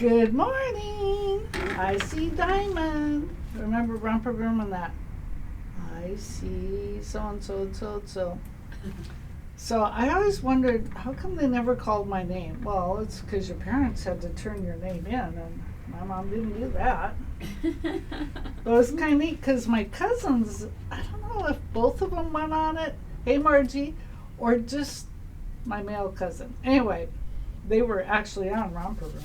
Good morning. I see Diamond. Remember Romper Room and that? I see so-and-so and so-and-so. So I always wondered, how come they never called my name? Well, it's because your parents had to turn your name in, and my mom didn't do that. But it was kind of neat because my cousins, I don't know if both of them went on it, hey Margie, or just my male cousin. Anyway, they were actually on Romper Room.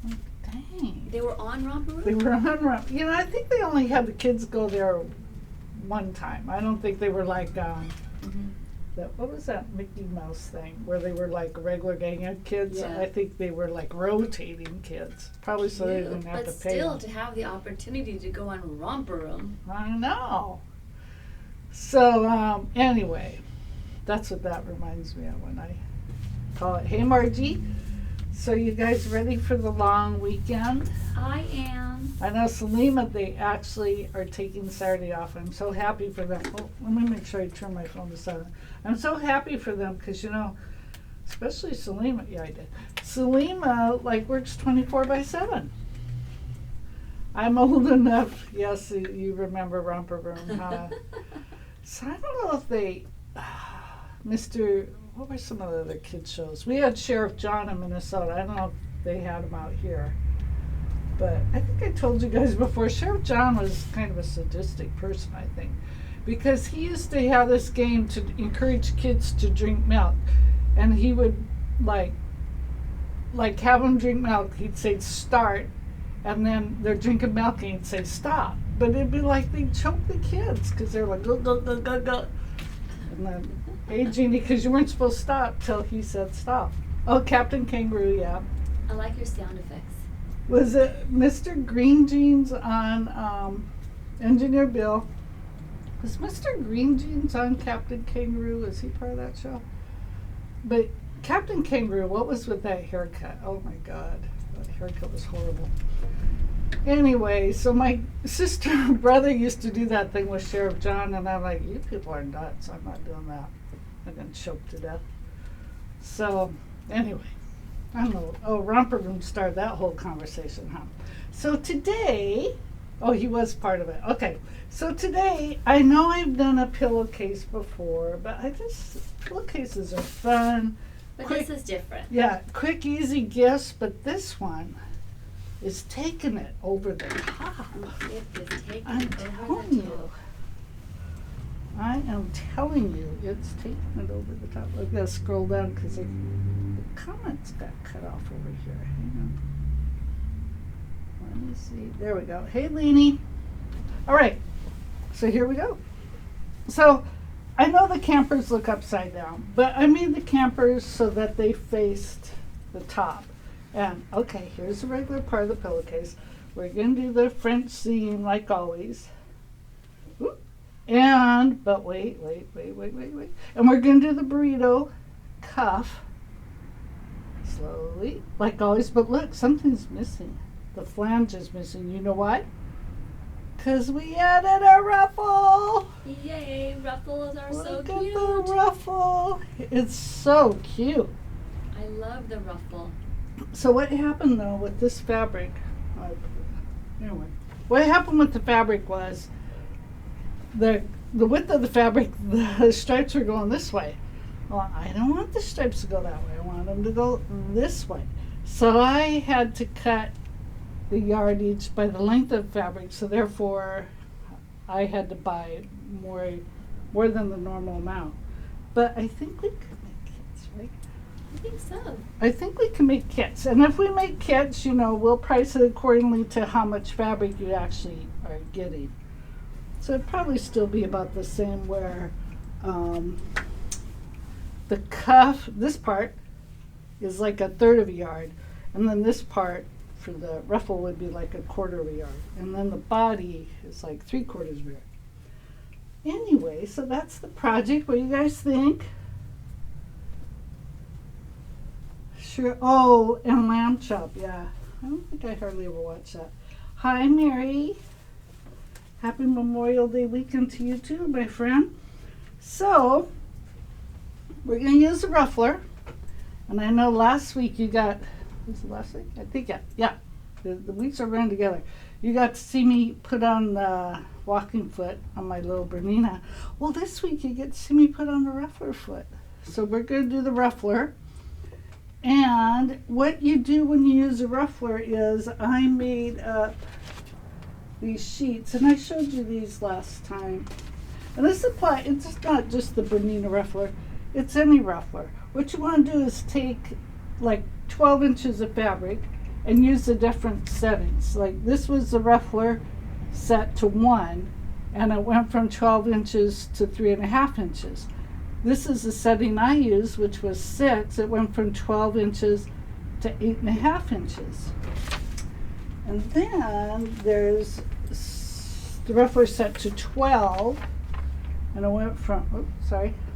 Like, dang. They were on Romper Room? They were on Romper. You know, I think they only had the kids go there one time. I don't think they were like, what was that Mickey Mouse thing where they were like a regular gang of kids? Yeah. I think they were like rotating kids. Probably so they didn't have to pay them. But still, to have the opportunity to go on Romper Room. I know. So, anyway, that's what that reminds me of when I call it, hey Margie. So you guys ready for the long weekend? I am. I know Salima, they actually are taking Saturday off. I'm so happy for them. Oh, let me make sure I turn my phone to silent. I'm so happy for them because, you know, especially Salima. Yeah, I did. Salima, like, works 24/7. I'm old enough. Yes, you remember Romper Room, huh? So I don't know if they, what were some of the other kids shows? We had Sheriff John in Minnesota. I don't know if they had him out here. But I think I told you guys before, Sheriff John was kind of a sadistic person, I think. Because he used to have this game to encourage kids to drink milk. And he would, like have them drink milk. He'd say, start. And then they're drinking milk and he'd say, stop. But it'd be like they'd choke the kids because they're like, go, go, go, go, go. And then, hey, Jeannie, because you weren't supposed to stop till he said stop. Oh, Captain Kangaroo, yeah. I like your sound effects. Was it Mr. Green Jeans on Engineer Bill? Was Mr. Green Jeans on Captain Kangaroo? Was he part of that show? But Captain Kangaroo, what was with that haircut? Oh my God, that haircut was horrible. Anyway, so my sister and brother used to do that thing with Sheriff John, and I'm like, you people are nuts. I'm not doing that. I'm going to choke to death. So, anyway. I don't know. Oh, Romper Room started that whole conversation, huh? So today, he was part of it. Okay. So today, I know I've done a pillowcase before, but pillowcases are fun. But quick, this is different. Yeah, quick, easy gifts, but this one is taking it over the top. It is taking I'm it over telling the you. top. I am telling you, it's taking it over the top. I've got to scroll down because the comments got cut off over here. Hang on. Let me see. There we go. Hey, Leanie. All right. So here we go. So I know the campers look upside down, but I made the campers so that they faced the top. And, okay, here's the regular part of the pillowcase. We're going to do the French seam like always. Oop. But wait. And we're going to do the burrito cuff. Slowly, like always. But look, something's missing. The flange is missing. You know why? Because we added a ruffle. Yay, ruffles are so Look cute. at the ruffle. It's so cute. I love the ruffle. So what happened though with this fabric? Anyway, what happened with the fabric was the width of the fabric, the stripes were going this way. Well, I don't want the stripes to go that way. I want them to go this way. So I had to cut the yardage by the length of fabric. So therefore, I had to buy more than the normal amount. But I think we could make kits, right? I think so. I think we can make kits. And if we make kits, you know, we'll price it accordingly to how much fabric you actually are getting. So it'd probably still be about the same where the cuff, this part, is like a third of a yard. And then this part for the ruffle would be like a quarter of a yard. And then the body is like 3/4 of a yard. Anyway, so that's the project. What do you guys think? Sure. Oh, and lamb chop, yeah. I don't think I hardly ever watch that. Hi, Mary. Happy Memorial Day weekend to you too, my friend. So, we're going to use a ruffler. And I know last week you got, was it last week? I think, yeah. The weeks are running together. You got to see me put on the walking foot on my little Bernina. Well, this week you get to see me put on the ruffler foot. So we're going to do the ruffler. And what you do when you use a ruffler is I made up these sheets, and I showed you these last time. And this applies, it's not just the Bernina ruffler, it's any ruffler. What you want to do is take like 12 inches of fabric and use the different settings. Like this was the ruffler set to 1, and it went from 12 inches to 3.5 inches. This is the setting I used, which was 6. It went from 12 inches to 8.5 inches. And then there's the ruffler set to 12, and it went from,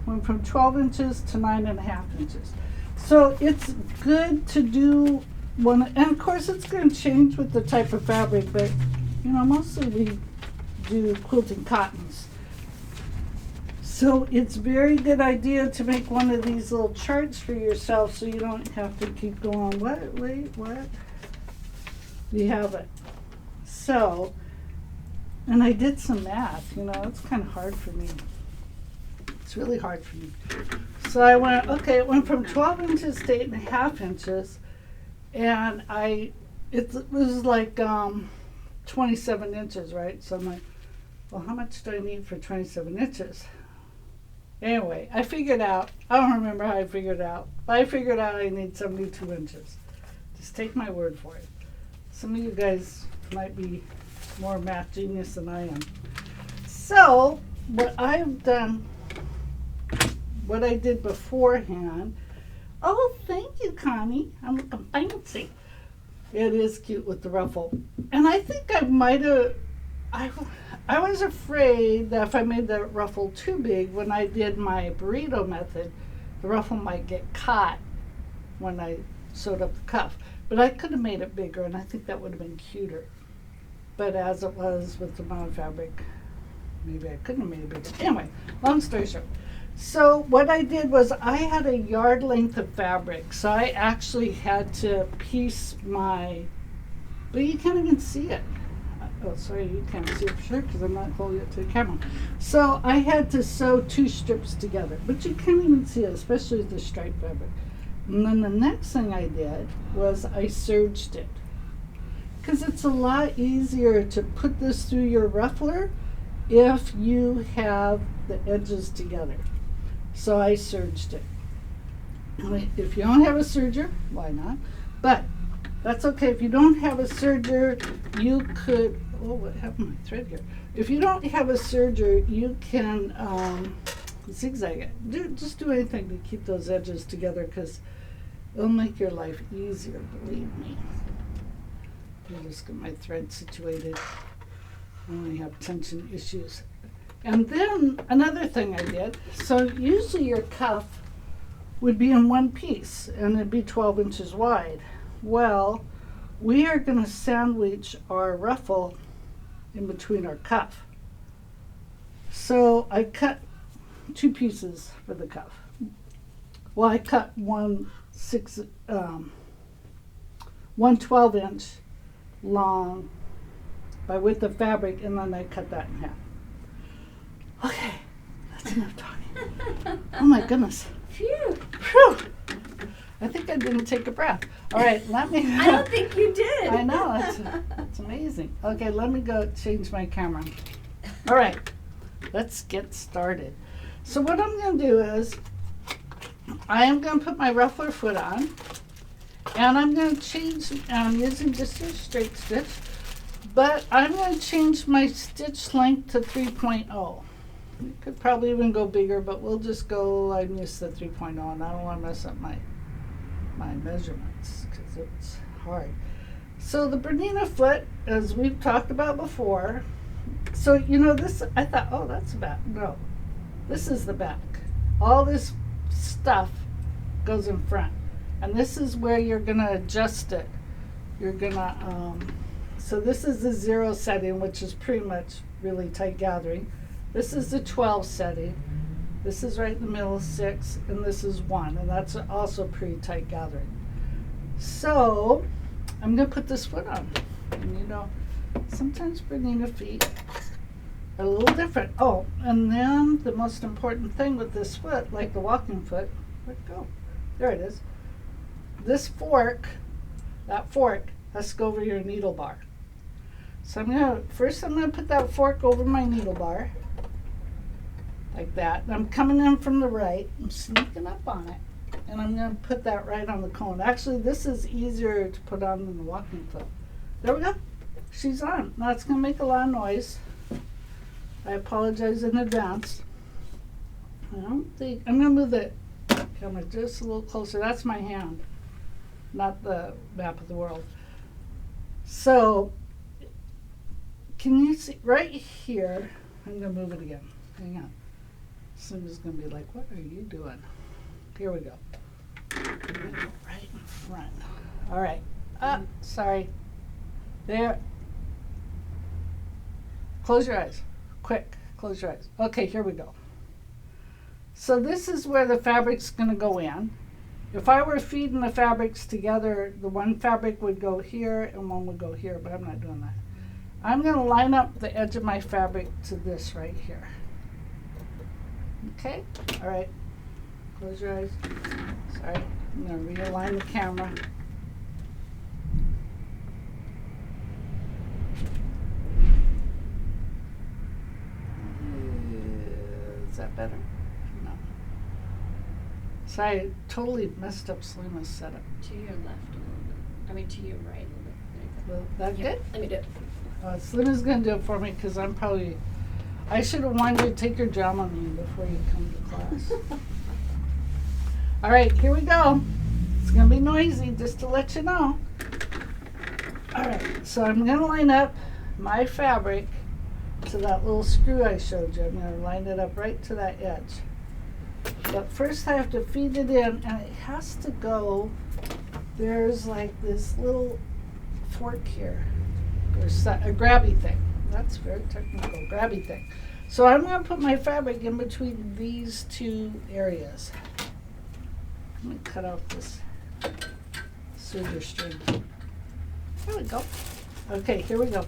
went from 12 inches to 9.5 inches. So it's good to do one, and of course it's going to change with the type of fabric, but you know, mostly we do quilting cottons. So it's a very good idea to make one of these little charts for yourself so you don't have to keep going, what? You have it. So, and I did some math, you know, it's kind of hard for me. It's really hard for me. So I went, okay, it went from 12 inches to 8.5 inches, and it was like 27 inches, right? So I'm like, well, how much do I need for 27 inches? Anyway, I figured out, I don't remember how I figured out, but I figured out I need 72 inches. Just take my word for it. Some of you guys might be more math genius than I am. So, what I've done, what I did beforehand, oh, thank you, Connie. I'm looking fancy. It is cute with the ruffle. And I think I might have, I was afraid that if I made the ruffle too big when I did my burrito method, the ruffle might get caught when I sewed up the cuff. But I could have made it bigger, and I think that would have been cuter. But as it was with the mono fabric, maybe I couldn't have made it bigger. Anyway, long story short. So what I did was I had a yard length of fabric, so I actually had to piece my, but you can't even see it. Oh, sorry, you can't see it for sure because I'm not holding it to the camera. So I had to sew 2 strips together, but you can't even see it, especially with the striped fabric. And then the next thing I did was I serged it, because it's a lot easier to put this through your ruffler if you have the edges together. So I serged it. If you don't have a serger, why not? But that's okay. If you don't have a serger, you could, oh, what happened to my thread here? If you don't have a serger, you can zigzag it. Just do anything to keep those edges together, because it'll make your life easier, believe me. I'll just get my thread situated. I only have tension issues. And then another thing I did, so usually your cuff would be in one piece and it'd be 12 inches wide. Well, we are going to sandwich our ruffle in between our cuff. So I cut 2 pieces for the cuff. Well, I cut one 12-inch long by width of fabric, and then I cut that in half. Okay, that's enough talking. Oh my goodness. Phew. Phew. I think I didn't take a breath. All right, let me. I don't think you did. I know, it's amazing. Okay, let me go change my camera. All right, let's get started. So what I'm going to do is I am going to put my ruffler foot on, and I'm going to change, I'm using just a straight stitch, but I'm going to change my stitch length to 3.0. You could probably even go bigger, but we'll just go, I'm used to 3.0, and I don't want to mess up my measurements because it's hard. So the Bernina foot, as we've talked about before, so you know this, I thought, oh, that's the back. No, this is the back. All this stuff goes in front, and this is where you're gonna adjust it. You're gonna, so this is the 0 setting, which is pretty much really tight gathering. This is the 12 setting. This is right in the middle, 6, and this is 1, and that's also pretty tight gathering. So I'm going to put this foot on. And you know, sometimes Bernina feet are a little different. Oh, and then the most important thing with this foot, like the walking foot, where'd it go? There it is. This fork, that fork, has to go over your needle bar. So first I'm gonna put that fork over my needle bar, like that. And I'm coming in from the right, I'm sneaking up on it, and I'm gonna put that right on the cone. Actually, this is easier to put on than the walking foot. There we go. She's on. Now it's gonna make a lot of noise. I apologize in advance. I don't think, I'm gonna move the camera just a little closer. That's my hand, not the map of the world. So, can you see right here? I'm gonna move it again. Hang on. Somebody's gonna be like, what are you doing? Here we go. Right in front. All right. Sorry. There. Close your eyes. Quick. Close your eyes. Okay, here we go. So this is where the fabric's gonna go in. If I were feeding the fabrics together, the one fabric would go here and one would go here, but I'm not doing that. I'm going to line up the edge of my fabric to this right here. Okay? All right. Close your eyes. Sorry. I'm going to realign the camera. Is that better? No. Sorry, I totally messed up Selima's setup. To your left a little bit. I mean, to your right a little bit. There you Well, that go. good? Let me do it. Selima's going to do it for me because I should have wanted you to take your Dramamine before you come to class. All right, here we go. It's going to be noisy, just to let you know. All right, so I'm going to line up my fabric to that little screw I showed you. I'm going to line it up right to that edge. But first I have to feed it in, and it has to go, there's like this little fork here. There's a grabby thing. That's very technical, grabby thing. So I'm going to put my fabric in between these two areas. Let me cut off this scissor string. There we go. Okay, here we go.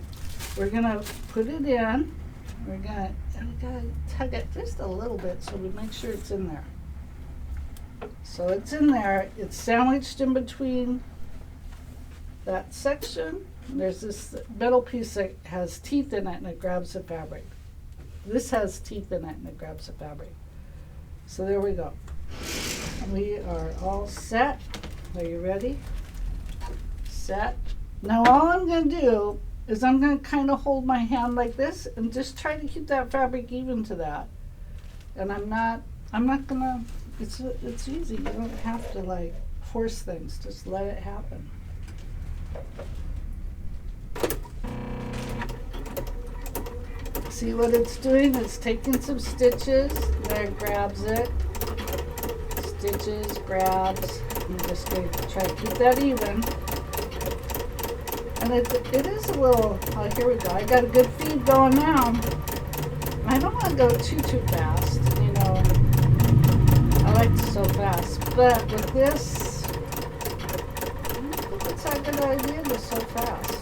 We're going to put it in. We're going to tug it just a little bit so we make sure it's in there. So it's in there. It's sandwiched in between that section. There's this metal piece that has teeth in it and it grabs the fabric. This has teeth in it and it grabs the fabric. So there we go. We are all set. Are you ready? Set. Now all I'm going to do is I'm going to kind of hold my hand like this and just try to keep that fabric even to that. And I'm not going to, it's easy. You don't have to like force things. Just let it happen. See what it's doing? It's taking some stitches. There, it grabs it. Stitches, grabs. I'm just going to try to keep that even. And it is a little, oh, here we go. I got a good feed going now. I don't want to go too fast, you know. I like to sew fast. But with this, I don't think it's a good idea to sew fast.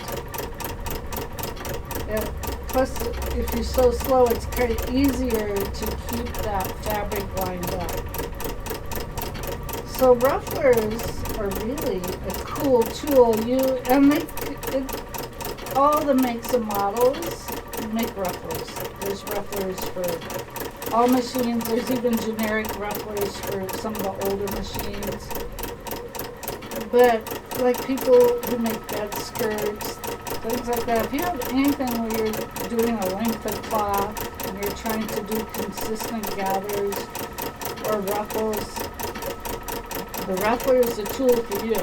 And plus, if you sew slow, it's kind of easier to keep that fabric lined up. So rufflers are really a cool tool. All the makes and models make rufflers. There's rufflers for all machines. There's even generic rufflers for some of the older machines. But like people who make bed skirts, things like that. If you have anything where you're doing a length of cloth and you're trying to do consistent gathers or ruffles, the ruffler is a tool for you.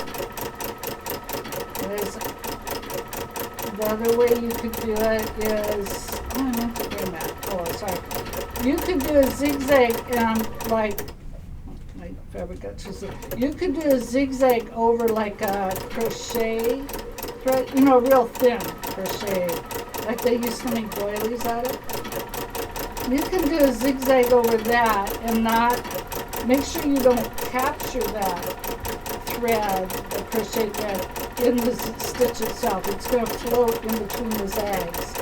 The other way you could do it is, oh, I meant to bring that. Oh, sorry. You could do a zigzag and like, my fabric got twisted. You could do a zigzag over like a crochet thread, you know, real thin crochet, like they used to make doilies out of. You can do a zigzag over that and not, make sure you don't capture that thread, the crochet thread, in the stitch itself. It's going to float in between the zags.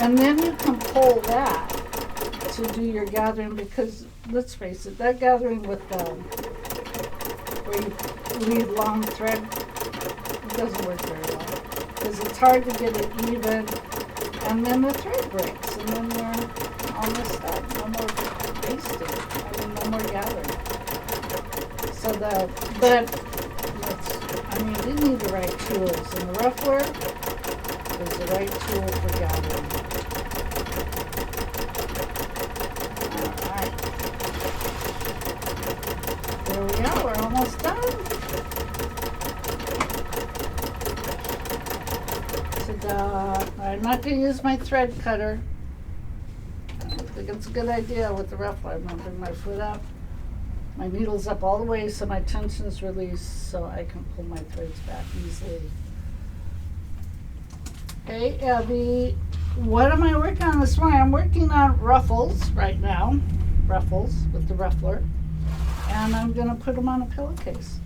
And then you can pull that to do your gathering, because let's face it, that gathering with where you lead long thread, it doesn't work very well, because it's hard to get it even, and then the thread breaks, and then you're all messed up. No more basting. I mean, no more gathering. So we need the right tools, and the ruffler is the right tool for gathering. Alright. There we are, we're almost done. Ta-da! I'm not going to use my thread cutter. I think it's a good idea with the ruffler. I'm going to bring my foot up. My needle's up all the way so my tension is released, so I can pull my threads back easily. Hey, Abby, what am I working on this morning? I'm working on ruffles right now, ruffles with the ruffler, and I'm going to put them on a pillowcase.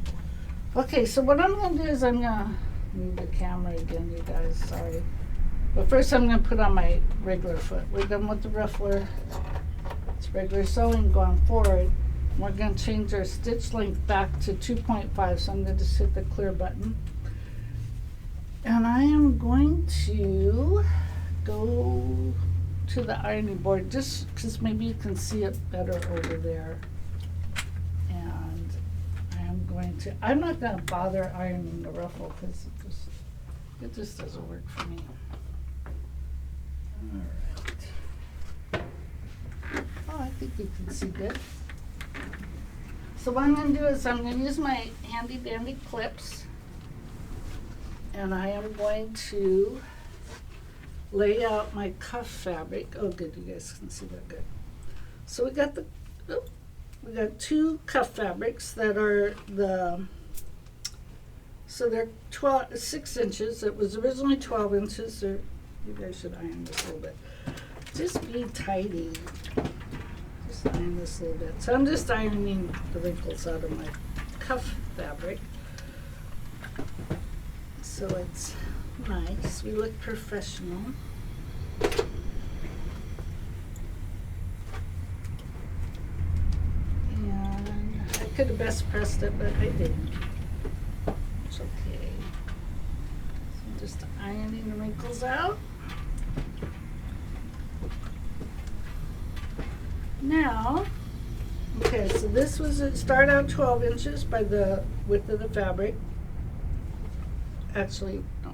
Okay, so what I'm going to do is I'm going to move the camera again, you guys, sorry. But first I'm going to put on my regular foot. We're done with the ruffler. It's regular sewing going forward. We're going to change our stitch length back to 2.5, so I'm going to just hit the clear button. And I am going to go to the ironing board just because maybe you can see it better over there. And I'm not going to bother ironing the ruffle because it just doesn't work for me. All right. Oh, I think you can see good. So what I'm going to do is I'm going to use my handy dandy clips, and I am going to lay out my cuff fabric. Oh good, you guys can see that good. So we got two cuff fabrics that are so they're 6 inches. It was originally 12 inches. You guys should iron this a little bit. Just be tidy. Just iron this a little bit. So I'm just ironing the wrinkles out of my cuff fabric. So it's nice. We look professional. And I could have best pressed it, but I didn't. It's okay. So I'm just ironing the wrinkles out. Now, okay, so this was start out 12 inches by the width of the fabric. Actually, no.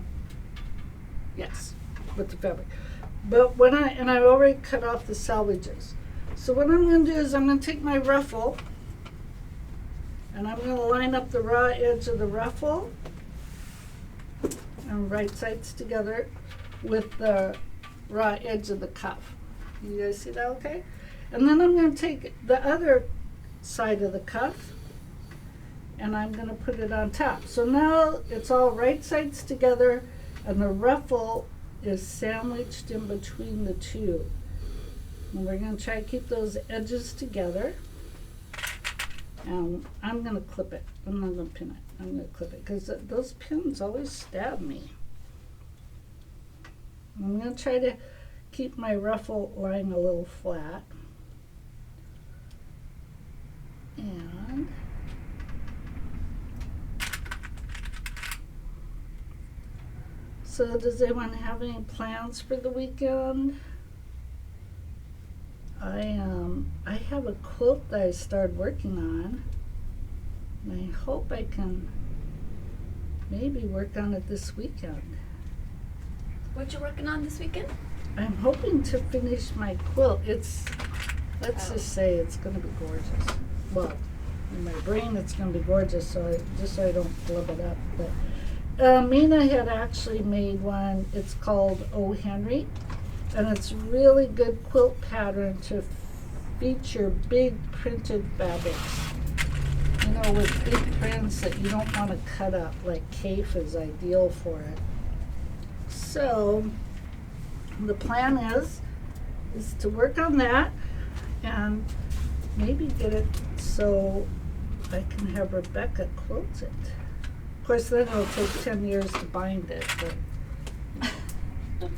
Yes, with the fabric. But I already cut off the salvages. So what I'm going to do is I'm going to take my ruffle and I'm going to line up the raw edge of the ruffle and right sides together with the raw edge of the cuff. You guys see that okay? And then I'm going to take the other side of the cuff and I'm going to put it on top. So now it's all right sides together and the ruffle is sandwiched in between the two. And we're going to try to keep those edges together. And I'm going to clip it. I'm not going to pin it. I'm going to clip it because those pins always stab me. I'm going to try to keep my ruffle lying a little flat. And so does anyone have any plans for the weekend? I have a quilt that I started working on, and I hope I can maybe work on it this weekend. What you working on this weekend? I'm hoping to finish my quilt. Let's just say it's going to be gorgeous. Well, in my brain it's going to be gorgeous, so I don't flub it up. But Mina had actually made one. It's called O. Henry, and it's really good quilt pattern to feature big printed fabrics. You know, with big prints that you don't want to cut up, like Cafe is ideal for it. So the plan is to work on that and maybe get it so I can have Rebecca quilt it. Of course, then it'll take 10 years to bind it, but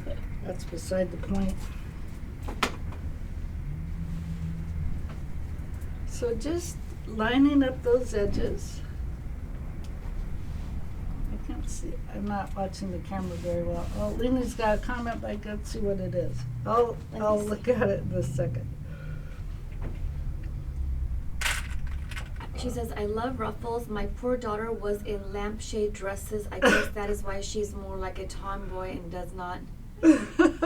that's beside the point. So just lining up those edges. I can't see, I'm not watching the camera very well. Oh, Lena's got a comment, but I can't see what it is. I'll look at it in a second. She says, I love ruffles. My poor daughter was in lampshade dresses. I guess that is why she's more like a tomboy and does not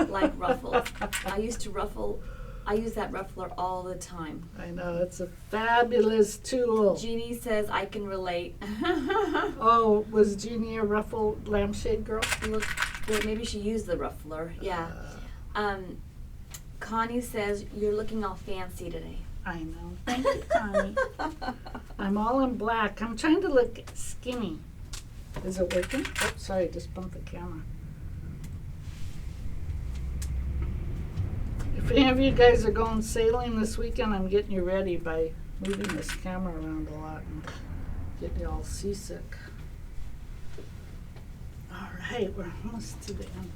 like ruffles. I use that ruffler all the time. I know, it's a fabulous tool. Jeannie says, I can relate. Oh, was Jeannie a ruffled lampshade girl? Look, well, maybe she used the ruffler. Yeah. Connie says, you're looking all fancy today. I know. Thank you, Connie. I'm all in black. I'm trying to look skinny. Is it working? Oh, sorry, I just bumped the camera. If any of you guys are going sailing this weekend, I'm getting you ready by moving this camera around a lot and getting you all seasick. All right, we're almost to the end.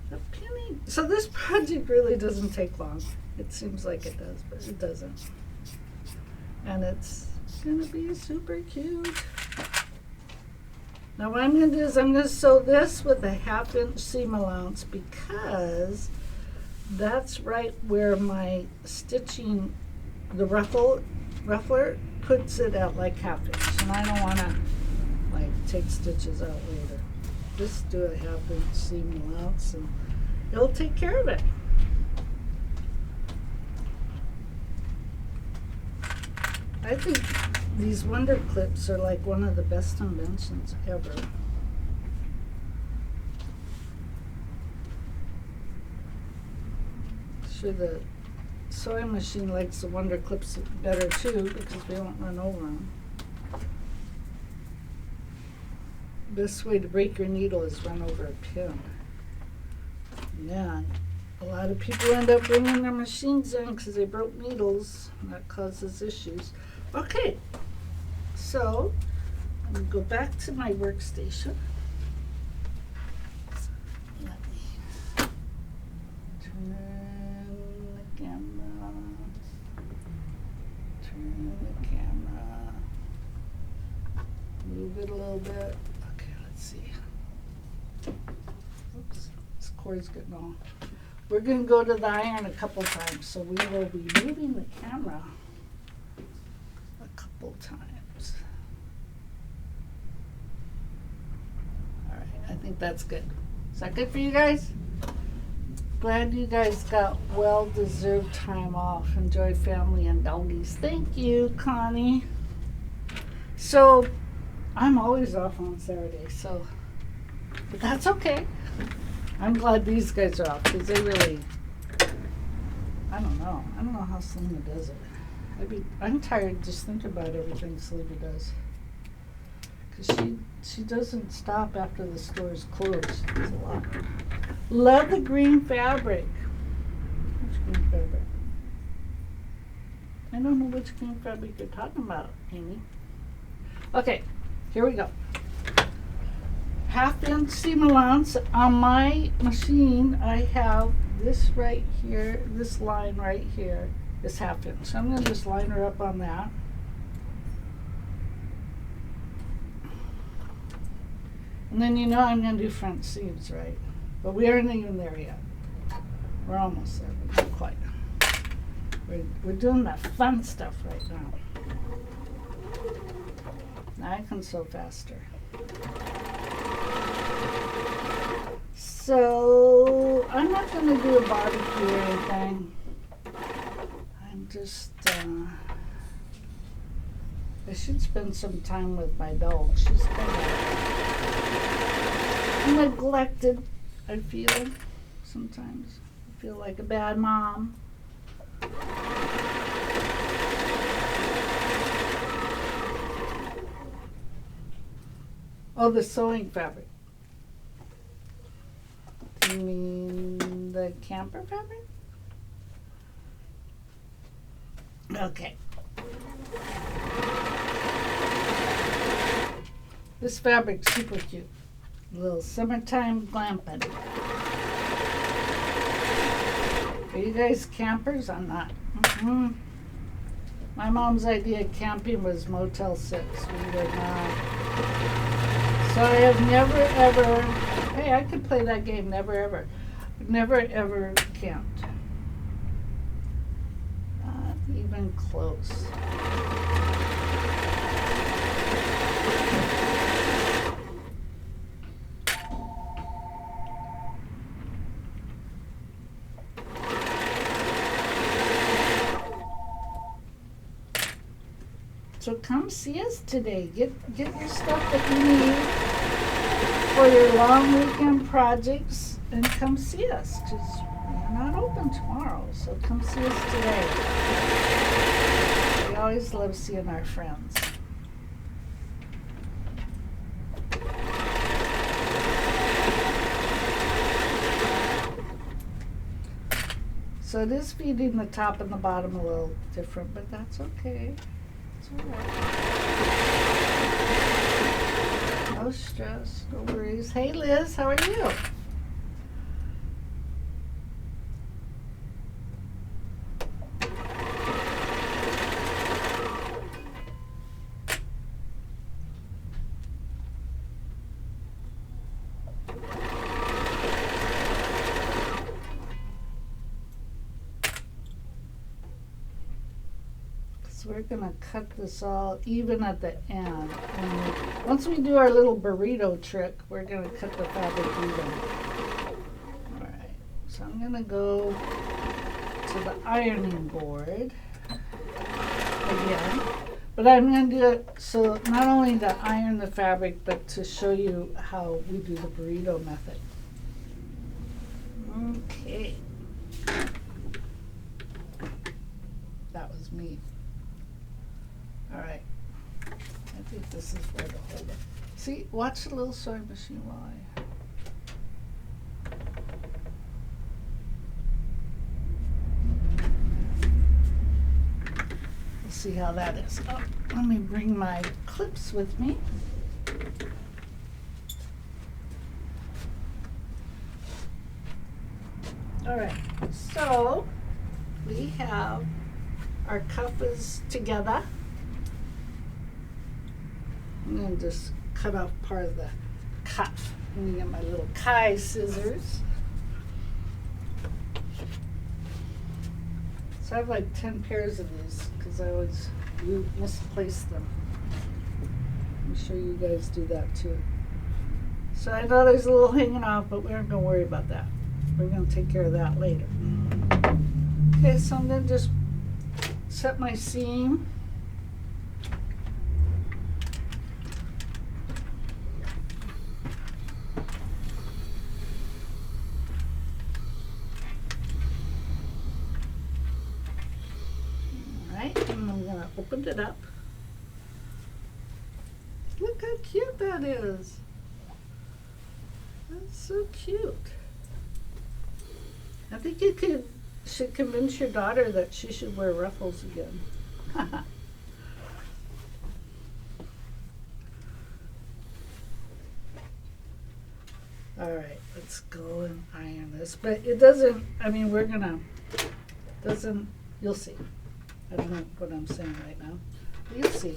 The penny. So this project really doesn't take long. It seems like it does, but it doesn't. And it's gonna be super cute. Now what I'm gonna do is I'm gonna sew this with a 1/2 inch seam allowance because that's right where my stitching, the ruffler puts it at like 1/2 inch, and I don't wanna like take stitches out later. Just do a 1/2 inch seam allowance and it'll take care of it. I think these Wonder Clips are like one of the best inventions ever. Sure, the sewing machine likes the Wonder Clips better too because we don't run over them. Best way to break your needle is run over a pin. Yeah, a lot of people end up bringing their machines in because they broke needles. And that causes issues. Okay, so I'm going to go back to my workstation. Let me turn the camera. Turn the camera. Move it a little bit. Okay, let's see. Oops, this cord's getting all. We're going to go to the iron a couple times, so we will be moving the camera a couple times. All right, I think that's good. Is that good for you guys? Glad you guys got well-deserved time off. Enjoy family and doggies. Thank you, Connie. So, I'm always off on Saturday, so, but that's okay. I'm glad these guys are off because they really, I don't know how Selena does it. I'm tired just thinking about everything Selena does. Because she doesn't stop after the store's closed. It's a lot. Love the green fabric. Which green fabric? I don't know which green fabric you're talking about, Amy. Okay, here we go. 1/2 inch seam allowance. On my machine, I have this right here, this line right here is 1/2 inch. So I'm going to just line her up on that. And then you know I'm going to do front seams, right? But we aren't even there yet. We're almost there, but not quite. We're doing that fun stuff right now. Now I can sew faster. So I'm not going to do a body or anything. I'm just, I should spend some time with my dog. She's kind of neglected, I feel, sometimes. I feel like a bad mom. Oh, the sewing fabric. You mean the camper fabric? Okay. This fabric's super cute. A little summertime glamping. Are you guys campers? I'm not. Mm-mm. My mom's idea of camping was Motel 6. We were not. So I have never ever, hey, I could play that game, never ever. Never ever camped. Not even close. So come see us today. Get your stuff that you need for your long weekend projects and come see us because we're not open tomorrow. So come see us today. We always love seeing our friends. So it is feeding the top and the bottom a little different, but that's okay. No stress, no worries. Hey Liz, how are you? We're gonna cut this all even at the end. And once we do our little burrito trick, we're gonna cut the fabric even. Alright, so I'm gonna go to the ironing board again. But I'm gonna do it so not only to iron the fabric, but to show you how we do the burrito method. Okay. That was me. All right, I think this is where to hold it. See, watch the little sewing machine while we'll see how that is. Oh, let me bring my clips with me. All right, so we have our cuff is together. I'm going to just cut off part of the cuff. I'm going to get my little Kai scissors. So I have like 10 pairs of these because I always misplace them. I'm sure you guys do that too. So I know there's a little hanging off, but we aren't going to worry about that. We're going to take care of that later. Okay, so I'm going to just set my seam. Opened it up. Look how cute that is. That's so cute. I think you should convince your daughter that she should wear ruffles again. All right, let's go and iron this. But it doesn't, I mean, you'll see. I don't know what I'm saying right now. But you'll see.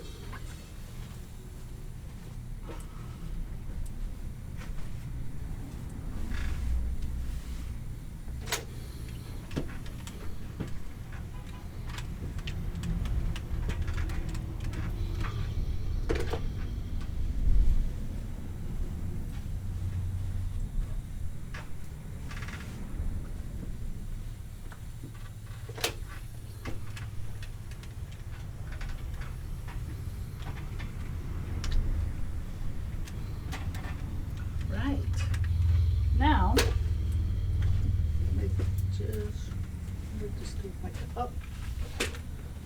Now,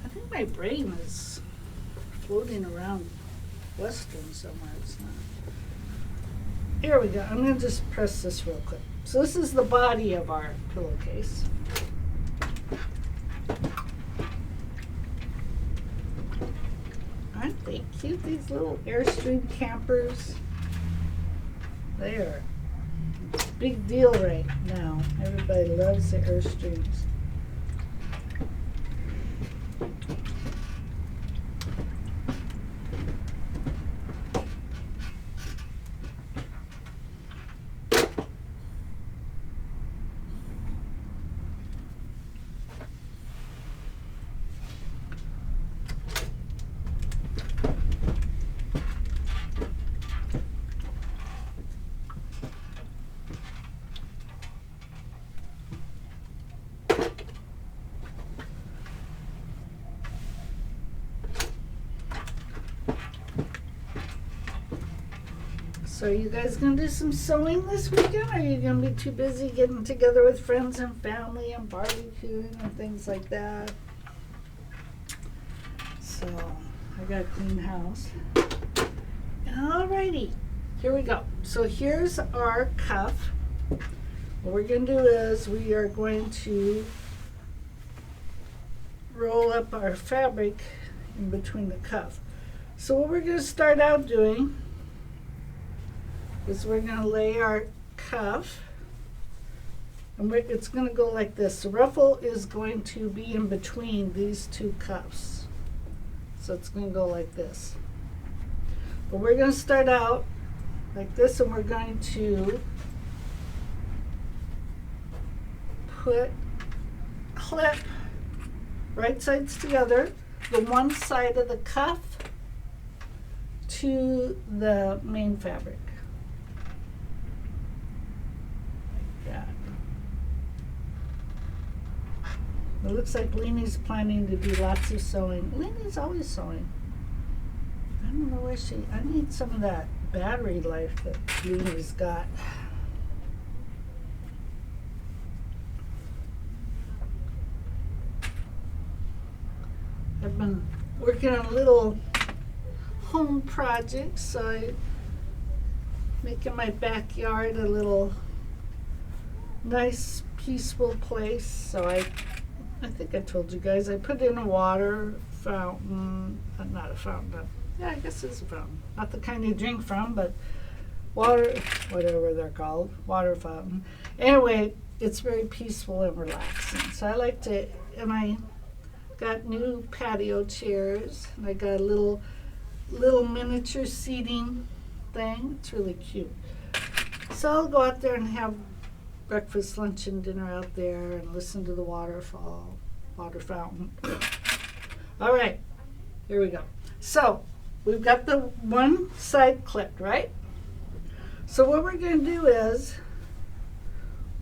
I think my brain is floating around Western somewhere. It's not. Here we go. I'm going to just press this real quick. So this is the body of our pillowcase. Aren't they cute, these little Airstream campers? They are a big deal right now. Everybody loves the Airstreams. So are you guys gonna do some sewing this weekend? Or are you gonna be too busy getting together with friends and family and barbecuing and things like that? So I gotta clean house. Alrighty, here we go. So here's our cuff. What we're gonna do is we are going to roll up our fabric in between the cuff. So what we're gonna start out doing is we're going to lay our cuff, and it's going to go like this. The ruffle is going to be in between these two cuffs. So it's going to go like this. But we're going to start out like this, and we're going to clip right sides together, the one side of the cuff to the main fabric. It looks like Leanie's planning to do lots of sewing. Leanie's always sewing. I don't know where I need some of that battery life that Leanie's got. I've been working on a little home project, so I'm making my backyard a little nice, peaceful place. So I think I told you guys, I put in a water fountain, not a fountain, yeah, I guess it's a fountain. Not the kind you drink from, but water, whatever they're called, water fountain. Anyway, it's very peaceful and relaxing. So I like to, and I got new patio chairs, and I got a little miniature seating thing. It's really cute. So I'll go out there and have breakfast, lunch, and dinner out there and listen to the water fountain. All right, here we go. So we've got the one side clipped, right? So what we're going to do is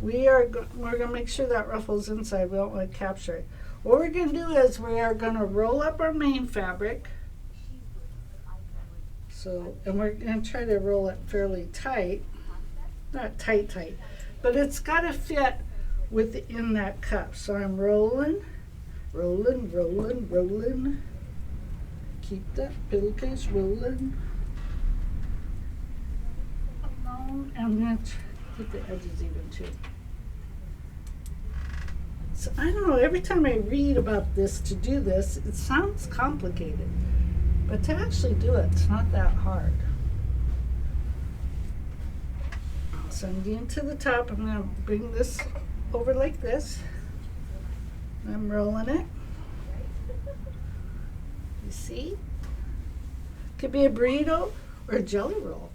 we're going to make sure that ruffle's inside. We don't want to capture it. What we're going to do is we are going to roll up our main fabric. So, and we're going to try to roll it fairly tight. Not tight, but it's got to fit within that cuff. So I'm rolling. Keep that pillowcase rolling. And I'm going to keep the edges even too. So I don't know, every time I read about this, to do this, it sounds complicated. But to actually do it, it's not that hard. So I'm getting to the top. I'm going to bring this over like this. I'm rolling it. You see? Could be a burrito or a jelly roll.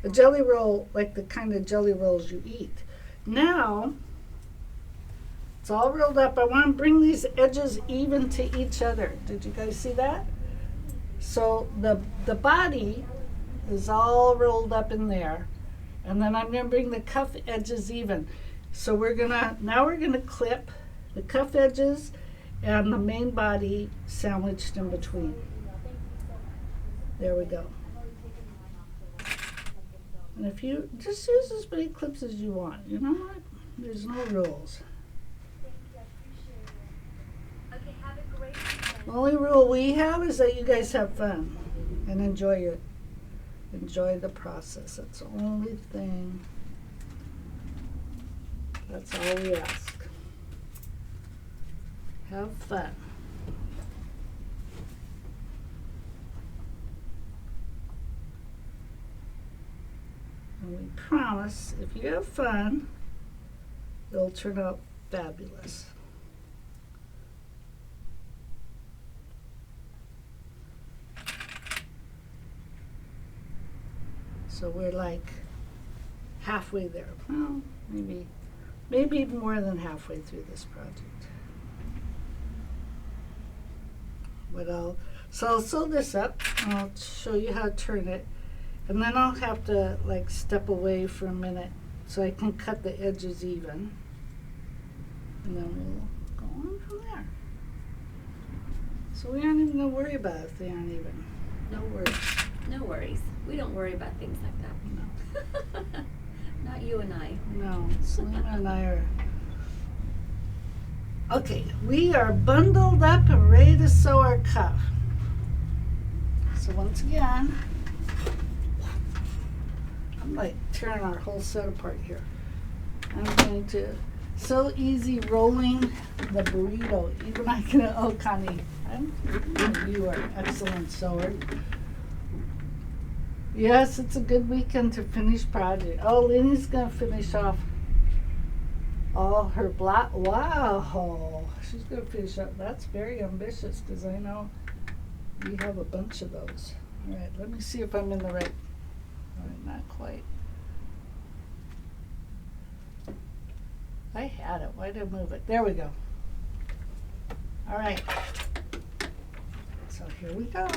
A jelly roll, like the kind of jelly rolls you eat. Now, it's all rolled up. I want to bring these edges even to each other. Did you guys see that? So the body is all rolled up in there. And then I'm going to bring the cuff edges even. So now we're going to clip the cuff edges and the main body sandwiched in between. There we go. And if you just use as many clips as you want, you know what? There's no rules. The only rule we have is that you guys have fun and enjoy the process. That's the only thing. That's all we ask. Have fun. And we promise, if you have fun, it'll turn out fabulous. So we're like halfway there. Well, maybe more than halfway through this project. But I'll sew this up and I'll show you how to turn it. And then I'll have to like step away for a minute so I can cut the edges even. And then we'll go on from there. So we aren't even gonna worry about it if they aren't even. No worries. No worries. We don't worry about things like that. No. Not you and I. No, Selena and I are. Okay, we are bundled up and ready to sew our cuff. So once again, I'm like tearing our whole set apart here. I'm going to, so easy rolling the burrito. Even I can, oh Connie, you are excellent sewer. Yes, it's a good weekend to finish project. Oh, Lenny's gonna finish off all her black. Wow, she's gonna finish up. That's very ambitious because I know we have a bunch of those. All right, let me see if I'm in the right. All right, not quite. I had it. Why did I move it? There we go. All right. So here we go.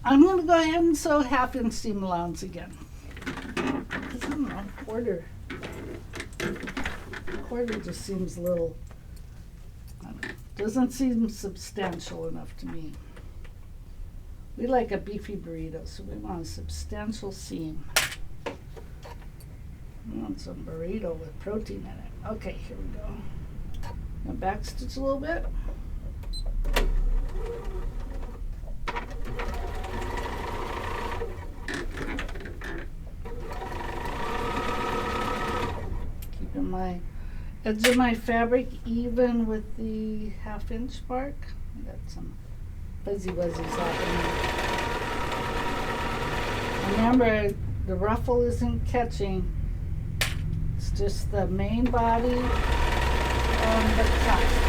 I'm gonna go ahead and sew 1/2 inch seam allowance again. Because I don't know, quarter just seems a little, I don't know, doesn't seem substantial enough to me. We like a beefy burrito, so we want a substantial seam. We want some burrito with protein in it. Okay, here we go. Now back stitch a little bit. Keeping my edge of my fabric even with the 1/2 inch mark. I got some fuzzy wuzzies happening. Remember, the ruffle isn't catching. It's just the main body and the cuff.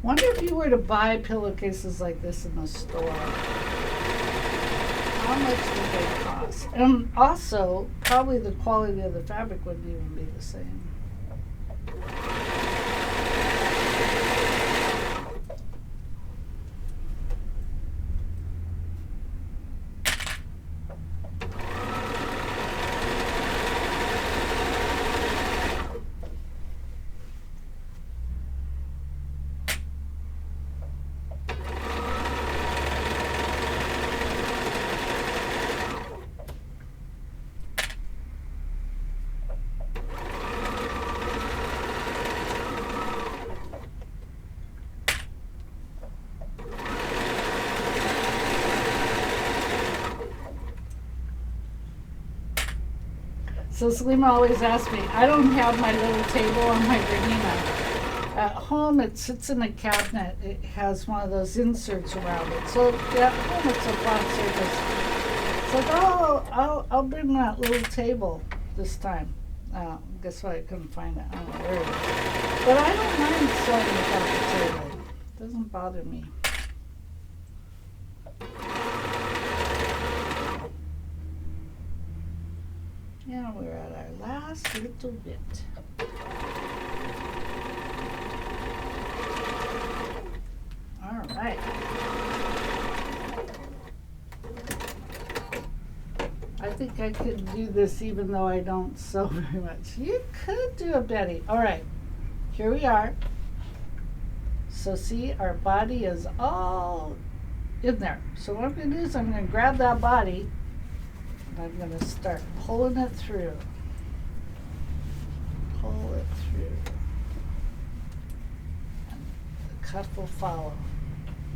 Wonder if you were to buy pillowcases like this in the store, how much would they cost? And also, probably the quality of the fabric wouldn't even be the same. So Selima always asks me, I don't have my little table on my Bernina. At home, it sits in a cabinet. It has one of those inserts around it. So at home, it's a flat surface. It's like, oh, I'll bring that little table this time. Guess what? I couldn't find it. I don't know where it is. But I don't mind sewing without the table. It doesn't bother me. And we're at our last little bit. All right. I think I could do this even though I don't sew very much. You could do a Betty. All right, here we are. So see, our body is all in there. So what I'm gonna do is I'm gonna grab that body and I'm going to start pulling it through. Pull it through. And the cuff will follow.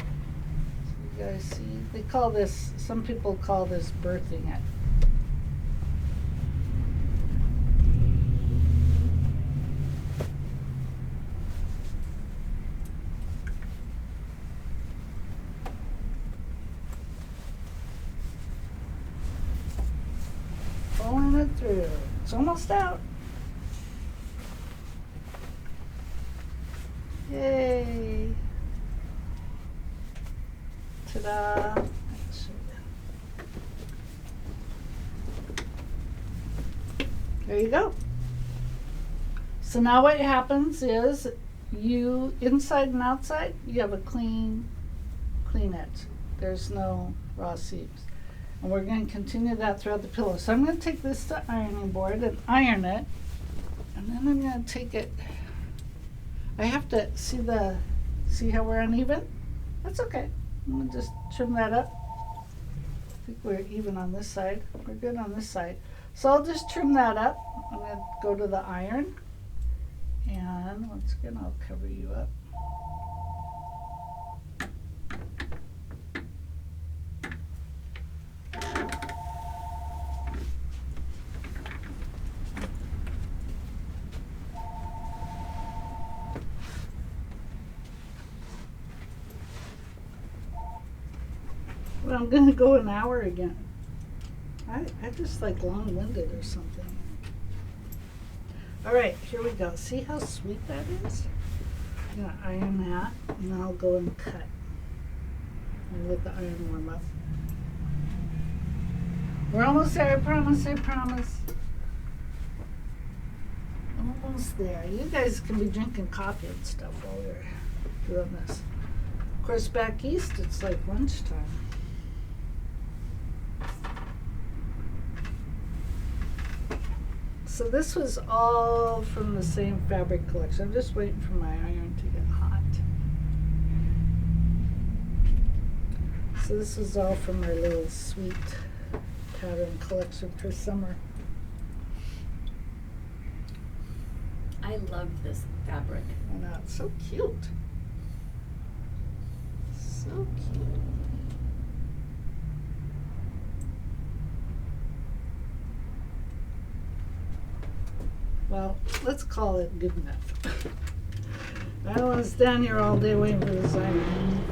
So you guys see, they call this, some people call this birthing it. pulling it through. It's almost out. Yay. Ta-da. There you go. So now what happens is you, inside and outside, you have a clean edge. There's no raw seams. And we're going to continue that throughout the pillow. So I'm going to take this to ironing board and iron it. And then I'm going to take it. I have to see how we're uneven? That's okay. I'm going to just trim that up. I think we're even on this side. We're good on this side. So I'll just trim that up. I'm going to go to the iron. And once again, I'll cover you up. Well, I'm going to go an hour again. I just like long-winded or something. All right, here we go. See how sweet that is? I'm going to iron that, and then I'll go and cut. And let the iron warm up. We're almost there, I promise, I promise. Almost there. You guys can be drinking coffee and stuff while we're doing this. Of course, back east, it's like lunchtime. So this was all from the same fabric collection. I'm just waiting for my iron to get hot. So this is all from our little sweet pattern collection for summer. I love this fabric. I know, it's so cute. So cute. Well, let's call it good enough. I don't want to stand here all day waiting for this iron.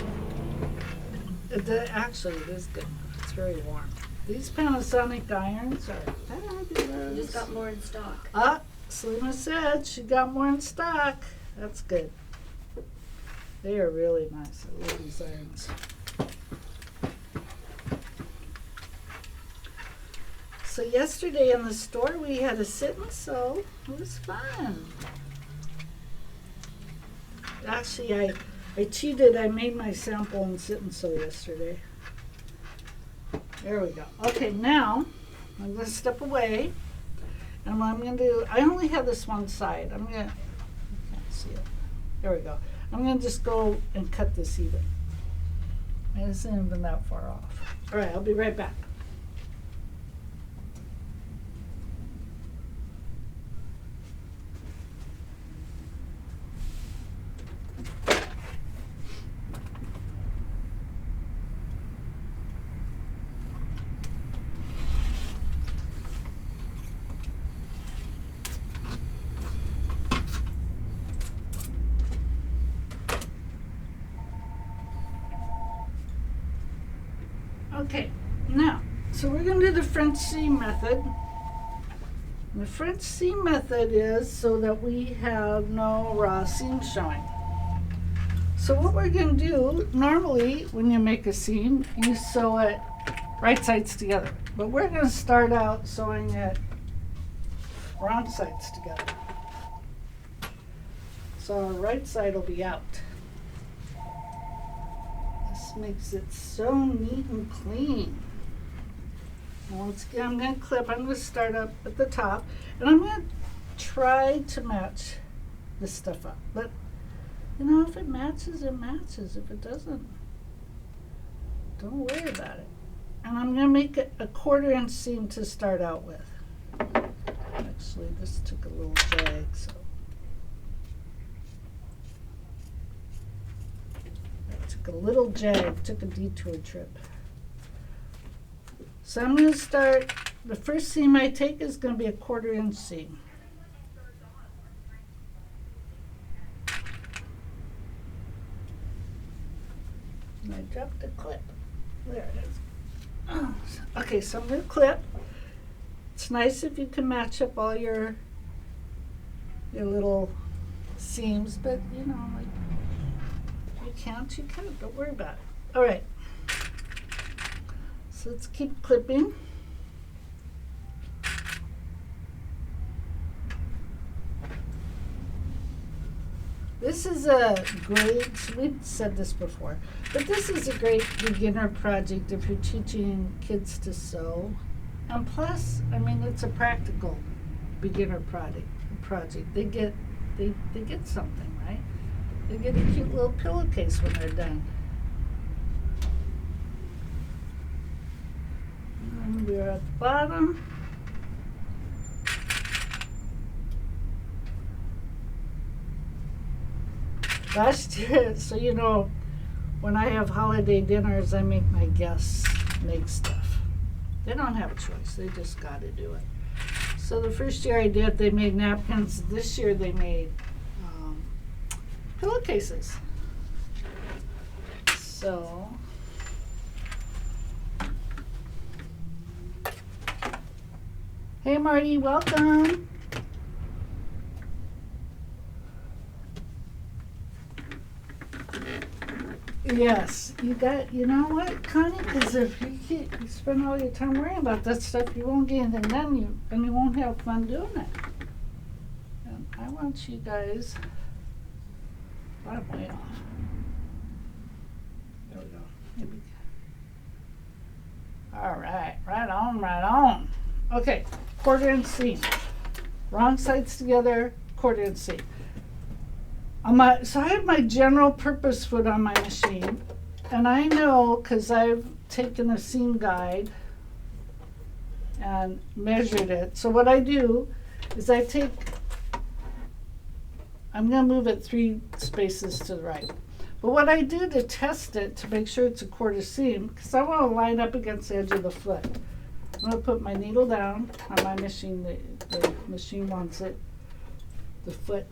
Actually, it is good enough. It's very warm. These Panasonic irons are fabulous. You just got more in stock. Selena said she got more in stock. That's good. They are really nice. I love these irons. So yesterday in the store we had a sit and sew. It was fun. Actually, I cheated. I made my sample and sit and sew yesterday. There we go. Okay, now I'm going to step away. And what I'm going to do, I only have this one side. I'm going to, you can't see it. There we go. I'm going to just go and cut this even. It isn't even that far off. All right, I'll be right back. Okay, now, so we're going to do the French seam method. And the French seam method is so that we have no raw seam showing. So what we're going to do, normally when you make a seam, you sew it right sides together. But we're going to start out sewing it wrong sides together. So our right side will be out. Makes it so neat and clean. And once again, I'm going to clip. I'm going to start up at the top, and I'm going to try to match this stuff up. But you know, if it matches, it matches. If it doesn't, don't worry about it. And I'm going to make it a 1/4 inch seam to start out with. Actually, this took a little drag, so. A little jag, took a detour trip. So I'm going to start, the first seam I take is going to be a 1/4 inch seam. And I dropped the clip. There it is. Okay, so I'm going to clip. It's nice if you can match up all your little seams, but you know, like, if you can't, you can't. Don't worry about it. All right. So let's keep clipping. This is a great, we've said this before, but this is a great beginner project if you're teaching kids to sew. And plus, I mean, it's a practical beginner project. They get something, right? They get a cute little pillowcase when they're done. And we're at the bottom. Last year, so you know, when I have holiday dinners, I make my guests make stuff. They don't have a choice. They just got to do it. So the first year I did, they made napkins. This year they made pillowcases. So hey Marty, welcome. Yes, you know what, Connie? Because if you spend all your time worrying about that stuff, you won't get anything done, and you won't have fun doing it. And I want you guys. I'm way off. There we go. Maybe. All right, right on, right on. Okay, 1/4 inch seam. Wrong sides together, 1/4 inch seam. So I have my general purpose foot on my machine, and I know because I've taken a seam guide and measured it. So what I do is I'm going to move it 3 spaces to the right. But what I do to test it to make sure it's a 1/4 seam, because I want to line up against the edge of the foot. I'm going to put my needle down on my machine. The machine wants it, the foot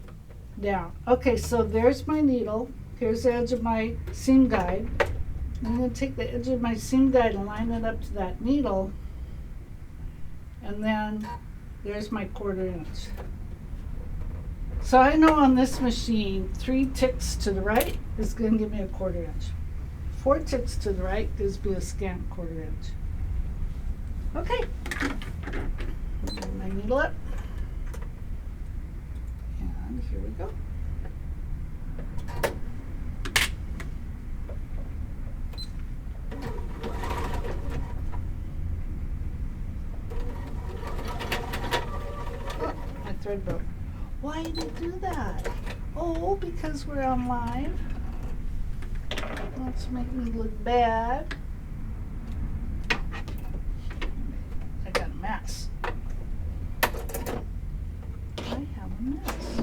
down. Okay, so there's my needle. Here's the edge of my seam guide. I'm going to take the edge of my seam guide and line it up to that needle. And then there's my 1/4 inch. So I know on this machine, 3 ticks to the right is going to give me a 1/4 inch. 4 ticks to the right gives me a scant 1/4 inch. Okay. Bring my needle up. And here we go. Oh, my thread broke. Why did it do that? Oh, because we're on live. Let's make me look bad. I got a mess. I have a mess.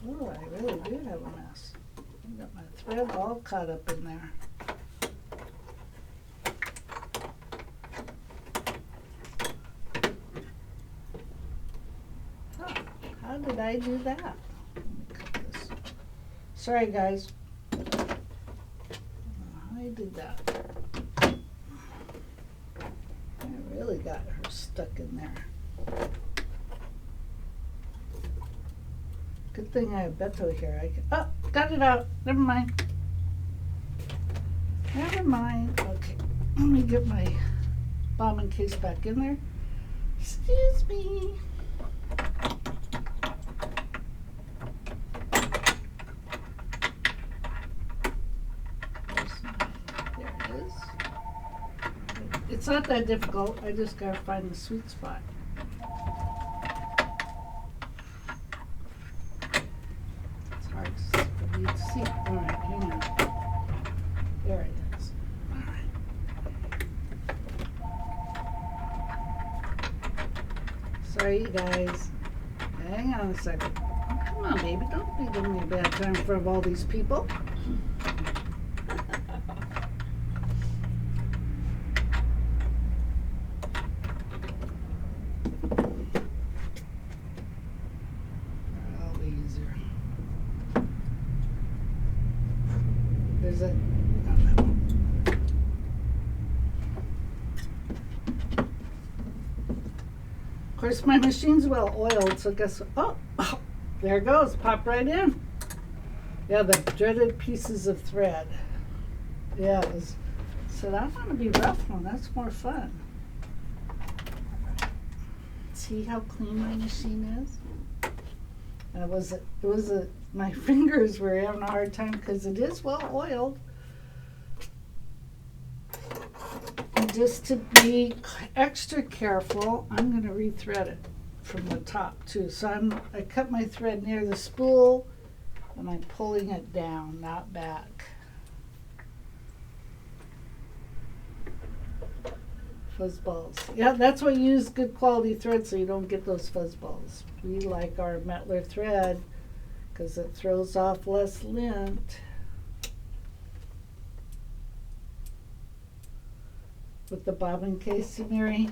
Oh, I really do have a mess. I got my thread all caught up in there. How did I do that? Let me cut this. Sorry, guys. I did that. I really got her stuck in there. Good thing I have Beto here. Oh, got it out. Never mind. Never mind. Okay, let me get my bobbin case back in there. Excuse me. It's not that difficult. I just gotta find the sweet spot. It's hard for me to see. All right, hang on. There it is. All right. Sorry, you guys. Hang on a second. Oh, come on, baby. Don't be giving me a bad time in front of all these people. Of course, my machine's well oiled, so guess what? Oh, there it goes. Pop right in. Yeah, the dreaded pieces of thread. Yeah, so I want to be rough one. That's more fun. See how clean my machine is? And my fingers were having a hard time because it is well oiled. And just to be extra careful, I'm going to rethread it from the top too. So I cut my thread near the spool and I'm pulling it down, not back. Fuzz balls. Yeah, that's why you use good quality thread so you don't get those fuzz balls. We like our Mettler thread because it throws off less lint. With the bobbin case, Mary.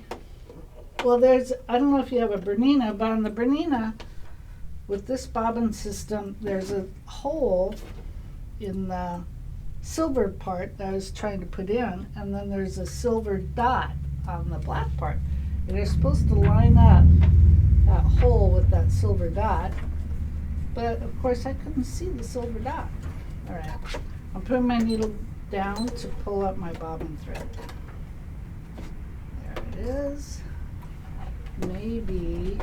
Well, I don't know if you have a Bernina, but on the Bernina, with this bobbin system, there's a hole in the silver part that I was trying to put in, and then there's a silver dot on the black part. And you're supposed to line up that hole with that silver dot, but of course I couldn't see the silver dot. All right, I'm putting my needle down to pull up my bobbin thread. There it is. Maybe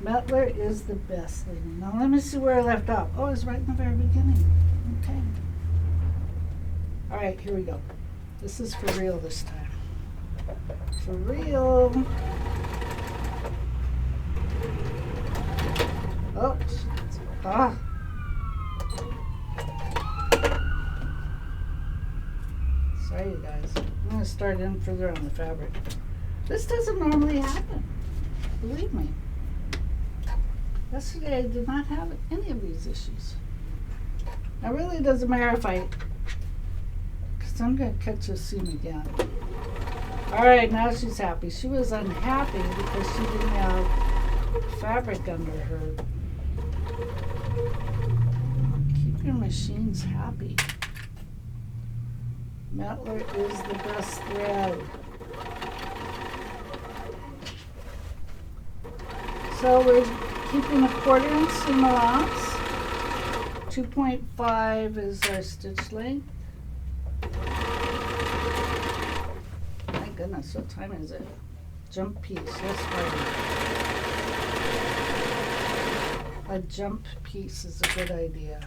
Mettler is the best thing. Now let me see where I left off. Oh, it's right in the very beginning. Okay. All right, here we go. This is for real this time. For real. Oh, ah. Sorry, you guys. I'm going to start in further on the fabric. This doesn't normally happen. Believe me. Yesterday I did not have any of these issues. Now, it really doesn't matter if because I'm going to catch a seam again. All right, now she's happy. She was unhappy because she didn't have fabric under her. Keep your machines happy. Mettler is the best thread. So we're keeping a 1/4 inch seam allowance. 2.5 is our stitch length. My goodness, what time is it? Jump piece, yes, right. A jump piece is a good idea.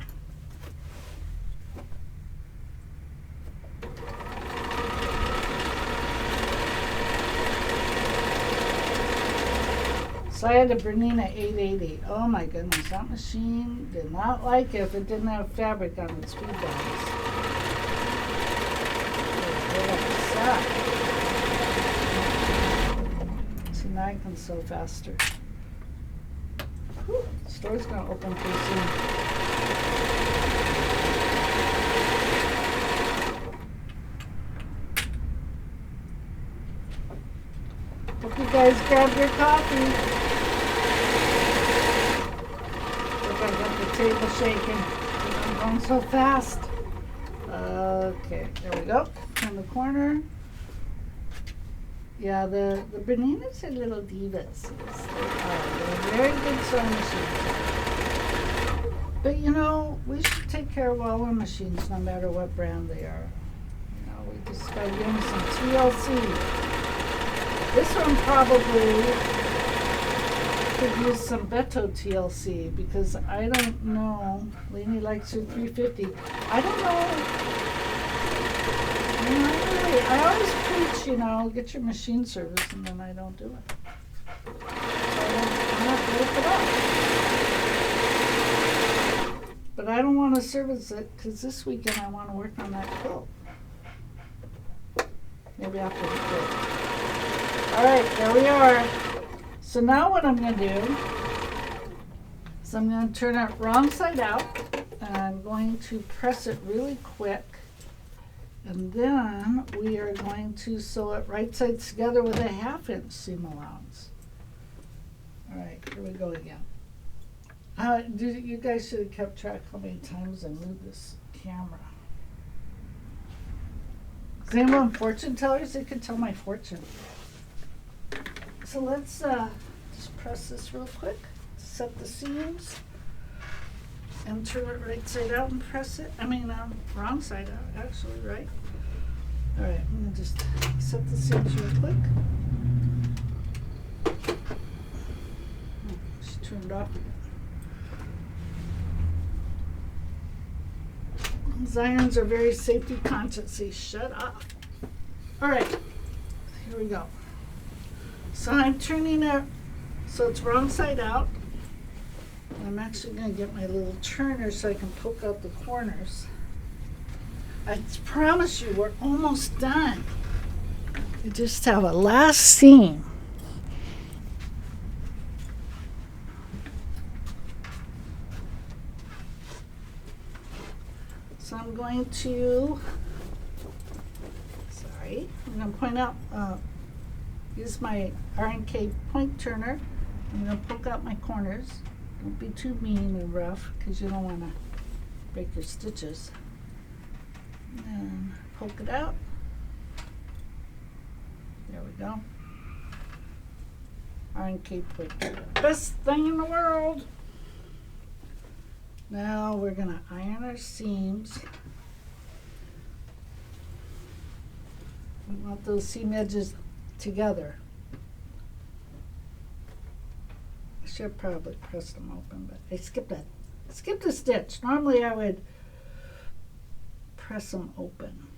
So I had a Bernina 880. Oh my goodness, that machine did not like it if it didn't have fabric on its feed dials. So now I can sew faster. Whew, the store's gonna open pretty soon. Hope you guys grab your coffee. I got the table shaking. I'm going so fast. Okay, there we go. In the corner. Yeah, the Berninas are little divas. They're very good sewing machines. But you know, we should take care of all our machines no matter what brand they are. You know, we just gotta give them some TLC. This one probably could use some Beto TLC because I don't know. Lainey likes her 350. I don't know. I always preach, you know, get your machine service, and then I don't do it. So I have to look it up. But I don't want to service it because this weekend I want to work on that quilt. Maybe after the quilt. All right, there we are. So now what I'm going to do is I'm going to turn it wrong side out, and I'm going to press it really quick, and then we are going to sew it right sides together with a 1/2 inch seam allowance. All right, here we go again. You guys should have kept track how many times I moved this camera. Is anyone fortune tellers? They can tell my fortune. So let's just press this real quick. Set the seams. And turn it right side out and press it. Wrong side out, actually, right? All right, I'm gonna just set the seams real quick. Oh, she turned off again. These irons are very safety conscious. They shut off. All right, here we go. So I'm turning it so it's wrong side out. I'm actually going to get my little turner so I can poke out the corners. I promise you, we're almost done. We just have a last seam. So I'm going to, I'm going to point out, use my R&K point turner. I'm going to poke out my corners. Don't be too mean and rough because you don't want to break your stitches. And poke it out. There we go. R&K point. Best thing in the world. Now we're going to iron our seams. We want those seam edges together. I should have probably pressed them open, but I skipped a stitch. Normally I would press them open.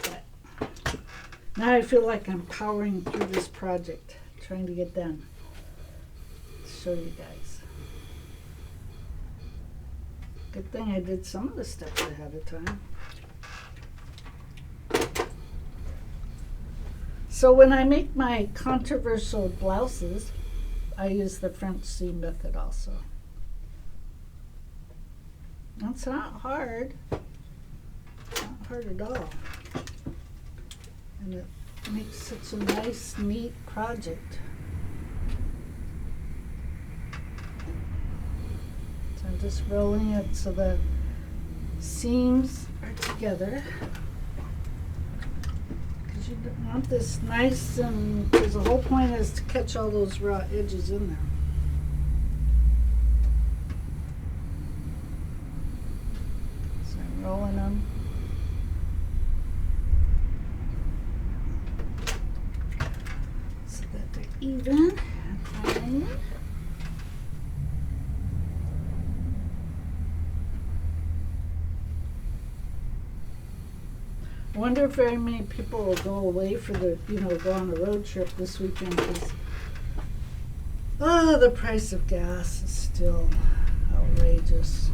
But now I feel like I'm powering through this project, trying to get done. Let's show you guys. Good thing I did some of the steps ahead of time. So when I make my controversial blouses, I use the French seam method also. That's not hard. Not hard at all. And it makes such a nice, neat project. So I'm just rolling it so the seams are together. You want this nice, and because the whole point is to catch all those raw edges in there. So I'm rolling them. So that they're even and fine. I wonder if very many people will go away for the, go on a road trip this weekend because, the price of gas is still outrageous.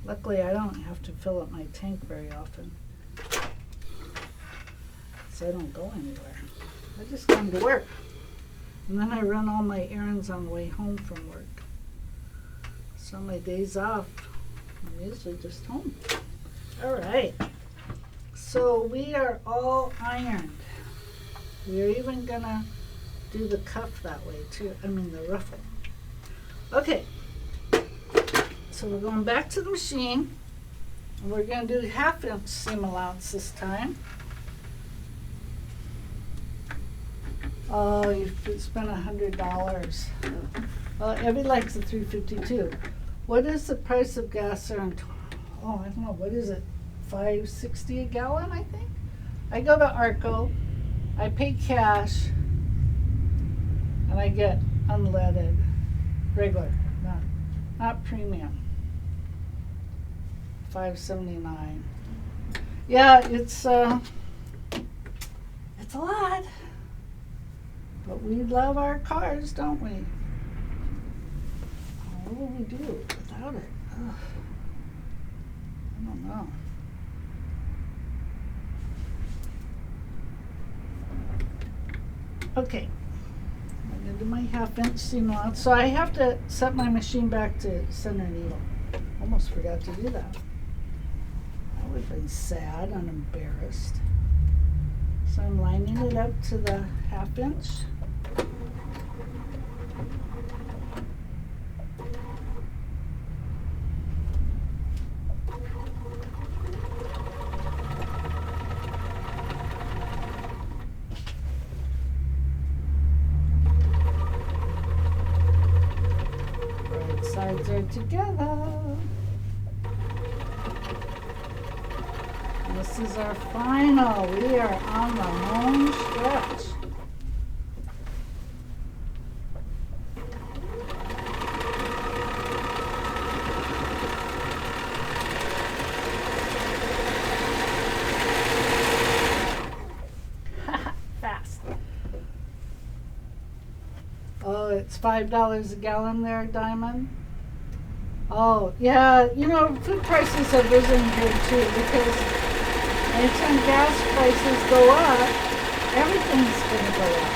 Luckily, I don't have to fill up my tank very often, so I don't go anywhere. I just come to work, and then I run all my errands on the way home from work. So on my days off, I'm usually just home. All right, so we are all ironed. We're even gonna do the cuff that way too, the ruffle. Okay, so we're going back to the machine, and we're gonna do 1/2 inch seam allowance this time. Oh, you spent $100. Well, Evie likes the $3.52. What is the price of gas there? I don't know. What is it? $5.60 a gallon, I think. I go to Arco, I pay cash, and I get unleaded, regular, not premium. $5.79. Yeah, it's a lot. But we love our cars, don't we? What will we do without it? Ugh. I don't know. Okay. I'm going to do my 1/2 inch seam allowance. So I have to set my machine back to center needle. Almost forgot to do that. That would have been sad and embarrassed. So So I'm lining it up to the 1/2 inch. Right sides are together. This is our final. We are on the home stretch. Fast. Oh, it's $5 a gallon there, Diamond. Oh, yeah, you know, food prices have risen here too because anytime gas prices go up, everything's going to go up.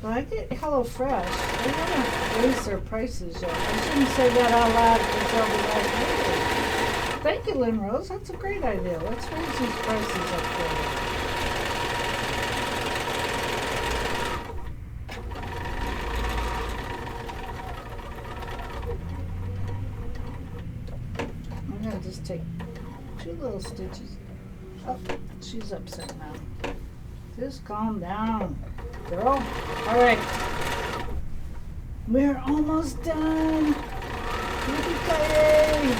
But I get HelloFresh. They haven't raised their prices yet. I shouldn't say that out loud because they'll be like, hey, thank you, Lynn Rose. That's a great idea. Let's raise these prices up for you. I'm going to just take 2 little stitches. Oh, she's upset now. Just calm down, girl. All right. We're almost done. Yippee-ki-yay.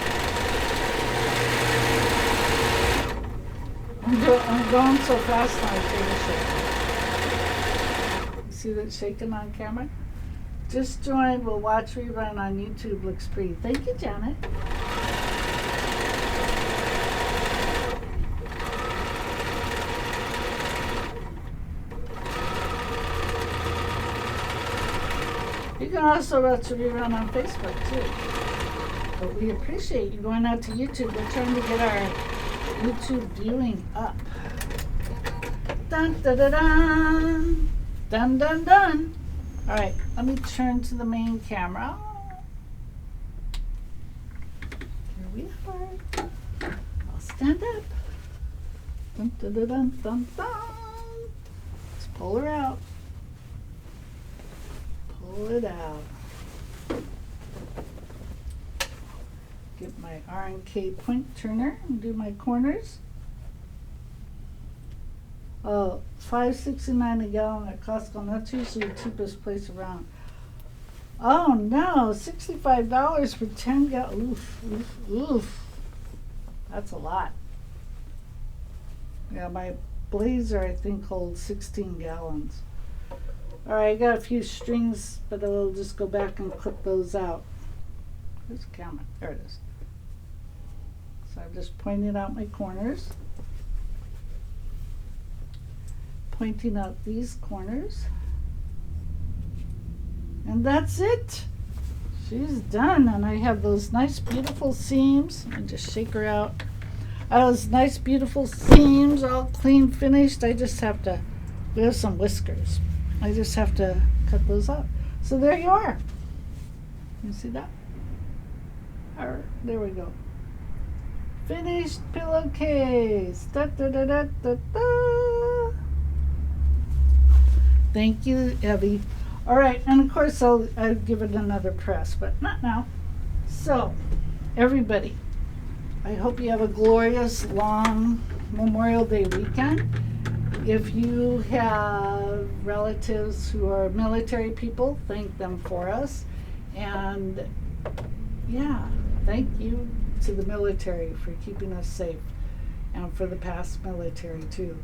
I'm going so fast now, I feel shake. See that shaking on camera? Just joined. We'll watch rerun on YouTube. Looks pretty. Thank you, Janet. You can also watch a rerun on Facebook too. But we appreciate you going out to YouTube. We're trying to get our YouTube viewing up. Dun dun dun dun. Dun dun dun. All right, let me turn to the main camera. Here we are. I'll stand up. Dun dun dun dun dun dun. Let's pull her out. Pull it out. Get my R&K point turner and do my corners. Oh, $5.69 a gallon at Costco. And that's usually the cheapest place around. Oh no, $65 for 10 gallons. Oof, oof, oof. That's a lot. Yeah, my blazer I think holds 16 gallons. All right, I got a few strings, but I'll just go back and clip those out. Where's the camera? There it is. So I've just pointed out my corners. Pointing out these corners. And that's it. She's done. And I have those nice, beautiful seams. Let me just shake her out. Those nice, beautiful seams, all clean, finished. I just have to, we have some whiskers. I just have to cut those out. So there you are. You see that? There we go. Finished pillowcase. Da, da, da, da, da, da. Thank you, Evie. All right, and of course I'll give it another press, but not now. So, everybody, I hope you have a glorious, long Memorial Day weekend. If you have relatives who are military people, thank them for us. And yeah, thank you to the military for keeping us safe and for the past military too.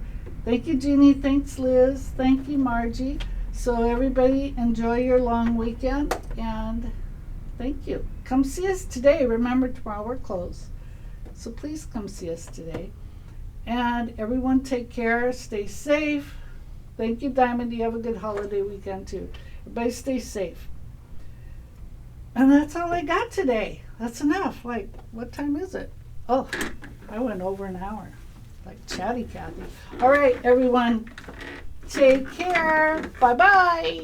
Thank you, Jeannie. Thanks, Liz. Thank you, Margie. So everybody enjoy your long weekend and thank you. Come see us today. Remember, tomorrow we're closed. So please come see us today. And everyone take care, stay safe. Thank you, Diamond. You have a good holiday weekend too. Everybody stay safe. And that's all I got today. That's enough. Like, what time is it? Oh, I went over an hour. Like chatty Cathy. All right, everyone. Take care. Bye-bye.